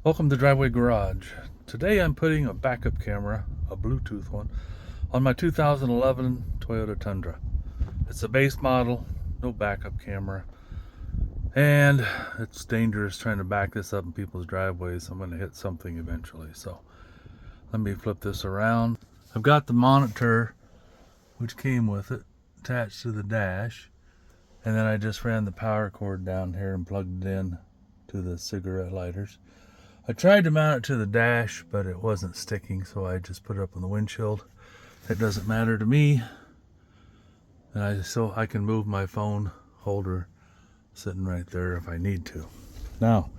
Welcome to Driveway Garage. Today I'm putting a backup camera, a Bluetooth one, on my 2011 Toyota Tundra. It's a base model, no backup camera, and it's dangerous trying to back this up in people's driveways. I'm going to hit something eventually, so let me flip this around. I've got the monitor, which came with it, attached to the dash, and then I just ran the power cord down here and plugged it in to the cigarette lighters. I tried to mount it to the dash, but it wasn't sticking, so I just put it up on the windshield. It doesn't matter to me, and I can move my phone holder sitting right there if I need to. Now,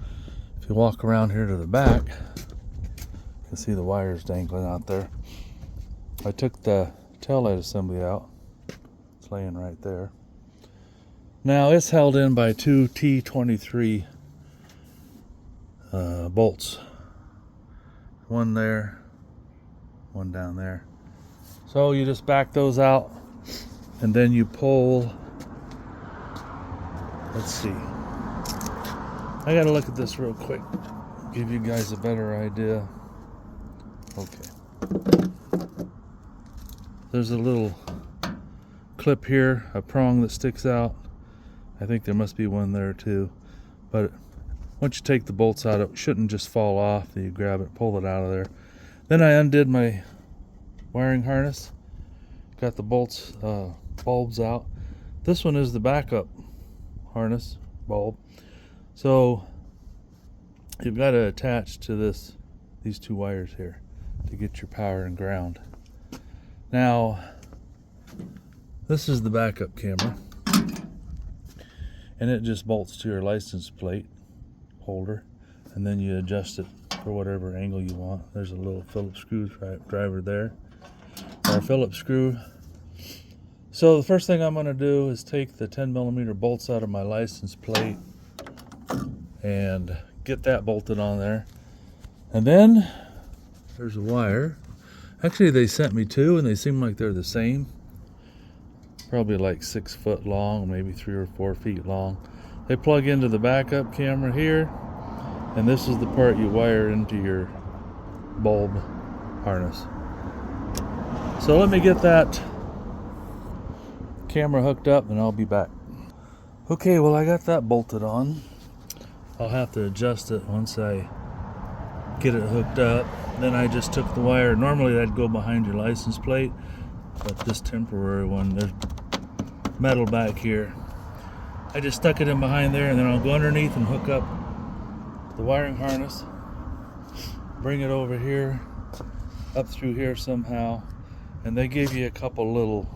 if you walk around here to the back, you can see the wires dangling out there. I took the taillight assembly out. It's laying right there. Now, it's held in by two T23 bolts. One there, one down there. So you just back those out, and then you pull. Let's see. I gotta look at this real quick, give you guys a better idea. Okay. There's a little clip here, a prong that sticks out. I think there must be one there too, but once you take the bolts out, it shouldn't just fall off. You grab it, pull it out of there. Then I undid my wiring harness, got the bulbs out. This one is the backup harness bulb. So you've got to attach to these two wires here to get your power and ground. Now, this is the backup camera, and it just bolts to your license plate holder, and then you adjust it for whatever angle you want. There's a little Phillips screwdriver there, or a Phillips screw. So the first thing I'm going to do is take the 10mm bolts out of my license plate and get that bolted on there. And then there's a wire. Actually, they sent me two, and they seem like they're the same. Probably like 6 foot long, maybe 3 or 4 feet long. They plug into the backup camera here, and this is the part you wire into your bulb harness. So let me get that camera hooked up and I'll be back. Okay, well, I got that bolted on. I'll have to adjust it once I get it hooked up. Then I just took the wire. Normally that'd go behind your license plate, but this temporary one, there's metal back here. I just stuck it in behind there, and then I'll go underneath and hook up the wiring harness, bring it over here, up through here somehow, and they gave you a couple little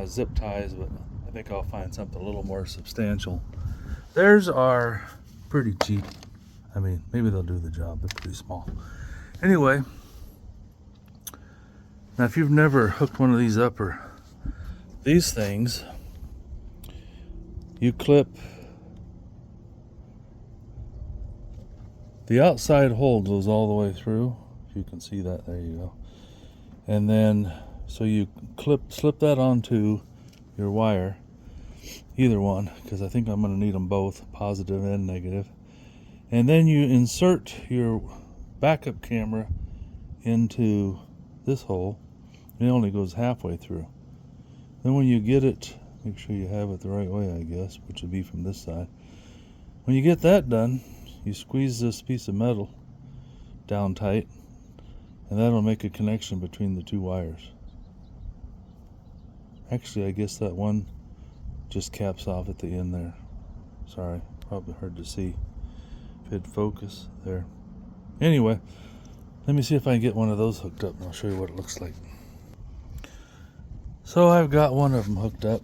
zip ties, but I think I'll find something a little more substantial. Theirs are pretty cheap. I mean, maybe they'll do the job. They're pretty small. Anyway, now if you've never hooked one of these up, or these things, you clip the outside hole, goes all the way through. If you can see that, there you go. And then, so you slip that onto your wire, either one, because I think I'm going to need them both, positive and negative. And then you insert your backup camera into this hole. It only goes halfway through. Then when you get it, make sure you have it the right way, I guess, which would be from this side. When you get that done, you squeeze this piece of metal down tight, and that'll make a connection between the two wires. Actually, I guess that one just caps off at the end there. Sorry, probably hard to see. If it'd focus there. Anyway, let me see if I can get one of those hooked up, and I'll show you what it looks like. So I've got one of them hooked up.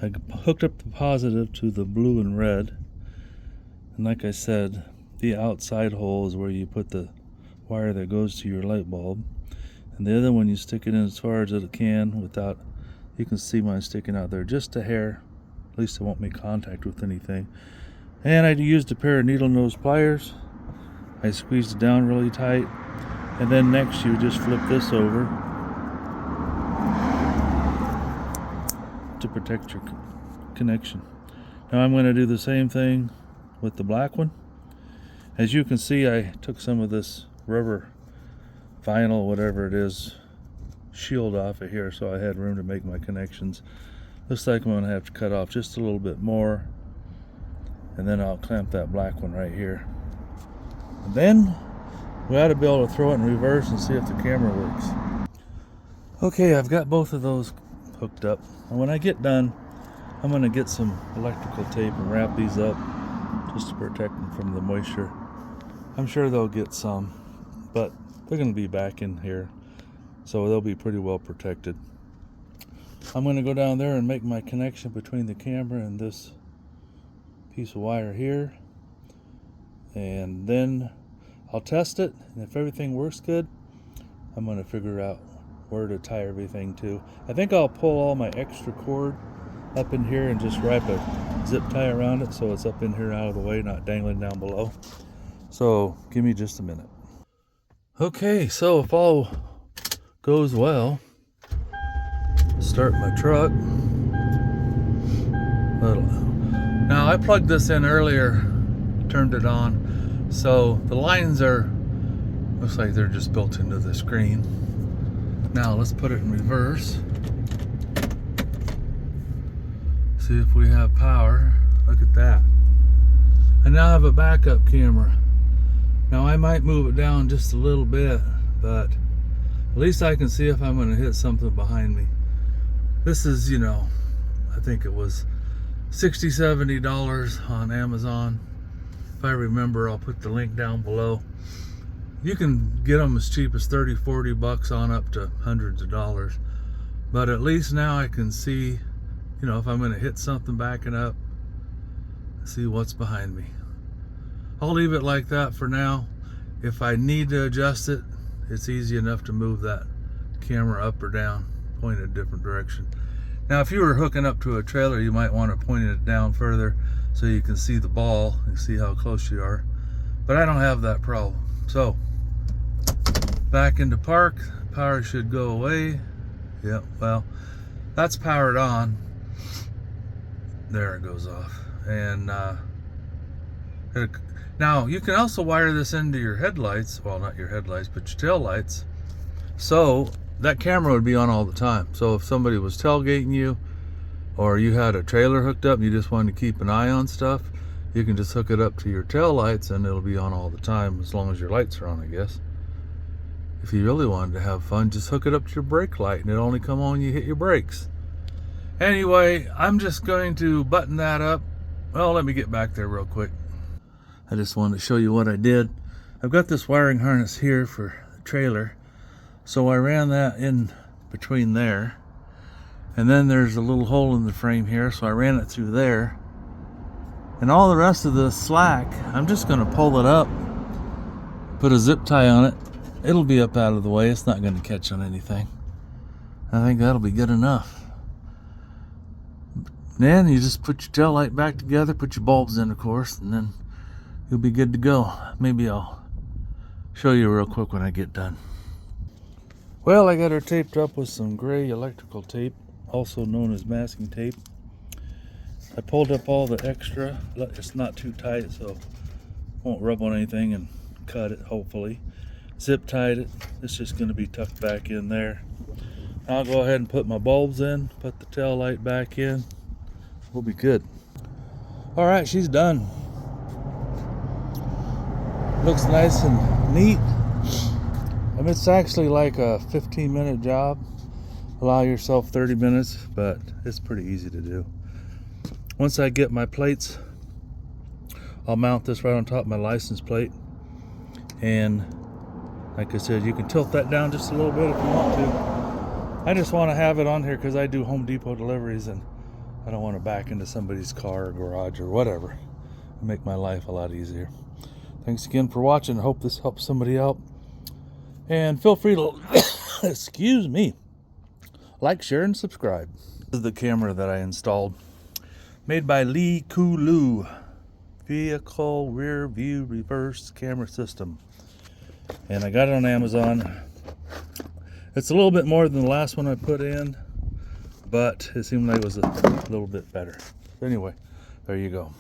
I hooked up the positive to the blue and red, and like I said, the outside hole is where you put the wire that goes to your light bulb, and the other one you stick it in as far as it can without, you can see mine sticking out there just a hair, at least it won't make contact with anything. And I used a pair of needle nose pliers. I squeezed it down really tight, and then next you just flip this over to protect your connection. Now I'm going to do the same thing with the black one. As you can see, I took some of this rubber vinyl, whatever it is, shield off of here, so I had room to make my connections. Looks like I'm going to have to cut off just a little bit more, and then I'll clamp that black one right here. And then we ought to be able to throw it in reverse and see if the camera works. Okay, I've got both of those hooked up, and when I get done, I'm going to get some electrical tape and wrap these up just to protect them from the moisture. I'm sure they'll get some, but they're going to be back in here, so they'll be pretty well protected. I'm going to go down there and make my connection between the camera and this piece of wire here, and then I'll test it, and if everything works good, I'm going to figure out where to tie everything to. I think I'll pull all my extra cord up in here and just wrap a zip tie around it so it's up in here out of the way, not dangling down below. So give me just a minute. Okay, so if all goes well, start my truck. Now I plugged this in earlier, turned it on, so the lines are, looks like they're just built into the screen. Now let's put it in reverse. See if we have power. Look at that. I now have a backup camera. Now I might move it down just a little bit, but at least I can see if I'm going to hit something behind me. This is, you know, I think it was $60–70 on Amazon. If I remember, I'll put the link down below. You can get them as cheap as $30–40 on up to hundreds of dollars. But at least now I can see, you know, if I'm going to hit something backing up, see what's behind me. I'll leave it like that for now. If I need to adjust it, it's easy enough to move that camera up or down, point it a different direction. Now, if you were hooking up to a trailer, you might want to point it down further so you can see the ball and see how close you are. But I don't have that problem. So, back into park. Power should go away. Yep, well, that's powered on. There it goes off. And now you can also wire this into your headlights. Well, not your headlights, but your tail lights. So that camera would be on all the time. So if somebody was tailgating you, or you had a trailer hooked up and you just wanted to keep an eye on stuff, you can just hook it up to your tail lights and it'll be on all the time, as long as your lights are on, I guess. If you really wanted to have fun, just hook it up to your brake light and it'll only come on when you hit your brakes. Anyway, I'm just going to button that up. Well, let me get back there real quick. I just wanted to show you what I did. I've got this wiring harness here for the trailer. So I ran that in between there. And then there's a little hole in the frame here, so I ran it through there. And all the rest of the slack, I'm just going to pull it up, put a zip tie on it. It'll be up out of the way. It's not going to catch on anything. I think that'll be good enough. Then you just put your tail light back together, put your bulbs in, of course, and then you'll be good to go. Maybe I'll show you real quick when I get done. Well, I got her taped up with some gray electrical tape, also known as masking tape. I pulled up all the extra. It's not too tight, so it won't rub on anything, and cut it, hopefully. Zip tied it. It's just going to be tucked back in there. I'll go ahead and put my bulbs in, put the tail light back in. We'll be good. All right, she's done. Looks nice and neat. I mean, it's actually like a 15-minute job. Allow yourself 30 minutes, but it's pretty easy to do. Once I get my plates, I'll mount this right on top of my license plate. And like I said, you can tilt that down just a little bit if you want to. I just want to have it on here because I do Home Depot deliveries and I don't want to back into somebody's car or garage or whatever. It'll make my life a lot easier. Thanks again for watching. I hope this helps somebody out. And feel free to, excuse me, like, share, and subscribe. This is the camera that I installed. Made by Lee Kulu. Vehicle rear view reverse camera system. And I got it on Amazon. It's a little bit more than the last one I put in, but it seemed like it was a little bit better. So anyway, there you go.